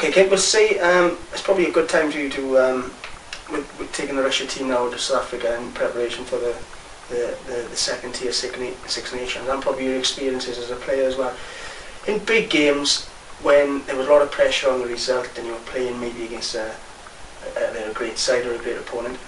Okay, Kent, we'll say it's probably a good time for you to, we're taking the Russia team now to South Africa in preparation for the second tier Six Nations, and probably your experiences as a player as well. In big games, when there was a lot of pressure on the result and you were playing maybe against a great side or a great opponent,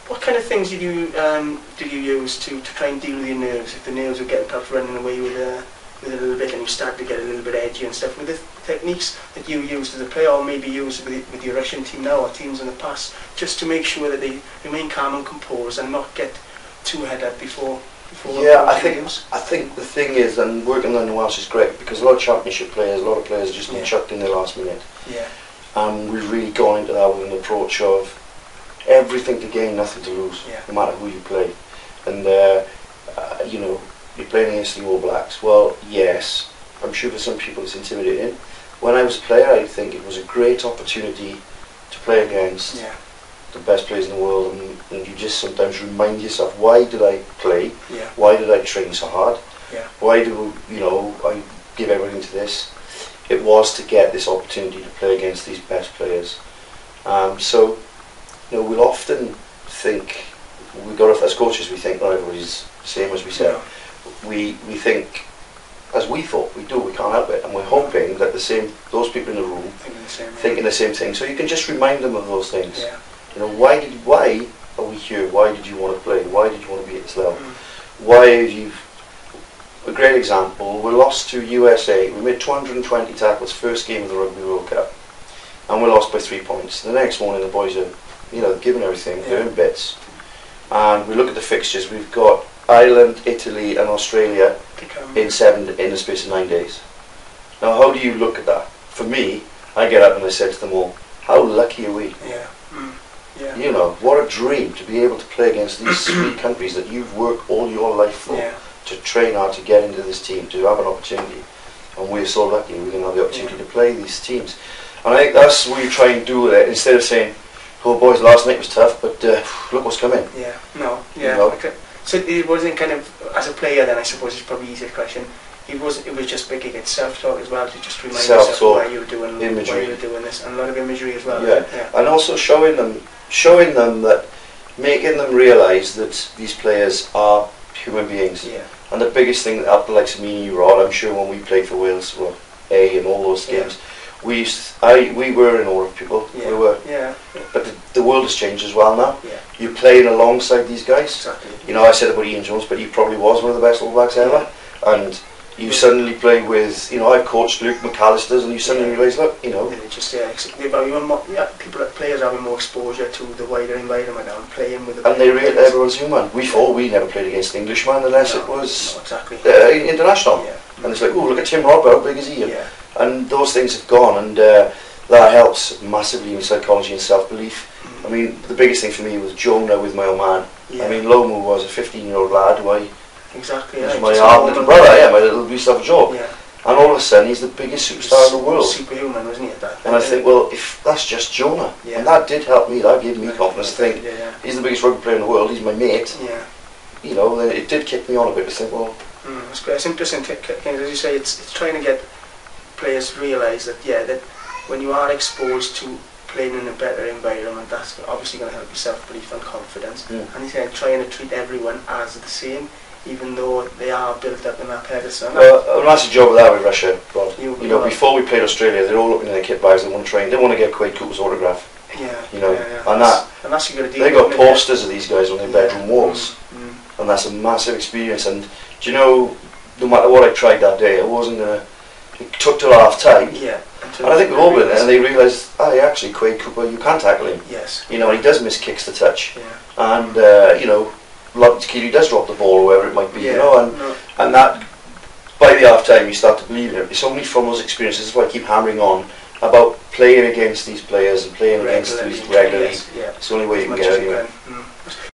what kind of things did you use to try and deal with your nerves? If the nerves were getting perhaps running away with a little bit and you started to get a little bit edgy and stuff, with the techniques that you used as a player, or maybe used with your Russian team now or teams in the past, just to make sure that they remain calm and composed and not get too head up before yeah, I think the thing is, and working on the Welsh is great, because a lot of championship players, a lot of players just been chucked in their last minute. Yeah. And we've really gone into that with an approach of everything to gain, nothing to lose, no matter who you play. And you know, you're playing against the All Blacks. Well, yes, I'm sure for some people it's intimidating. When I was a player, I think it was a great opportunity to play against the best players in the world, and you just sometimes remind yourself, why did I play? Why did I train so hard? Why do I give everything to this? It was to get this opportunity to play against these best players. So, we'll often think, as coaches, we think not everybody's the same as we said. We think, as we thought we do, we can't help it, and we're hoping that those people in the room thinking the same thing. So you can just remind them of those things. Why are we here? Why did you want to play? Why did you want to be at this level? Why have you? A great example, we lost to USA. We made 220 tackles, first game of the Rugby World Cup, and we lost by 3 points. The next morning the boys are, giving everything, they're in bits. And we look at the fixtures, we've got Ireland, Italy and Australia in the space of 9 days. Now how do you look at that? For me, I get up and I said to them all, how lucky are we? What a dream to be able to play against these three countries that you've worked all your life for, to train hard to get into this team, to have an opportunity. And we're so lucky we're going to have the opportunity to play these teams. And I think that's what you try and do with it, instead of saying, oh boys, last night was tough, but look what's coming. Okay. So it wasn't kind of, as a player then, I suppose it's probably easier question, it was just big against self-talk as well, to just remind yourself why you were doing this, and a lot of imagery as well. And also showing them that, making them realise that these players are human beings. And the biggest thing that helped the likes of me and you, Rod, I'm sure when we played for Wales, and all those games, we were in awe of people. We were. But the world has changed as well now. You're playing alongside these guys. I said about Ian Jones, but he probably was one of the best All Blacks ever. And you suddenly play with, I've coached Luke McAllister's, and you suddenly realise, look, players having more exposure to the wider environment now, and playing with the. And they rate everyone's human. We thought we never played against an Englishman unless it was international. And it's like, oh, look at Tim Rodwell, how big is he? And those things have gone, and that helps massively in psychology and self-belief. I mean, the biggest thing for me was Jonah with my old man. I mean, Lomu was a 15-year-old lad who was my half little brother, my little beast of a job. And all of a sudden, he's the biggest superstar in the world. Superhuman, wasn't he, at that? And I think, well, if that's just Jonah, and that did help me, that gave me confidence to think, he's the biggest rugby player in the world, he's my mate. It did kick me on a bit to think, well... That's great. It's interesting, as you say, it's trying to get players to realise that, that when you are exposed to playing in a better environment, that's obviously going to help your self-belief and confidence. And he's trying to treat everyone as the same, even though they are built up in that pedestal. Well, a massive job of that with Russia, Rod. Before we played Australia, they're all looking at their kit bags, they want to train, they want to get Quade Cooper's autograph. And that's you're going to do. They got posters of these guys on their bedroom walls, and that's a massive experience. And do you know, no matter what I tried that day, I wasn't going to. It took till half time. And I think we've all been there, and they realised, actually, Quade Cooper, you can tackle him. He does miss kicks to touch. And, he does drop the ball, or wherever it might be, and that, by the half time, you start to believe in it. It's only from those experiences, that's why I keep hammering on about playing against these players and playing against these regularly. It's the only way you can get anywhere.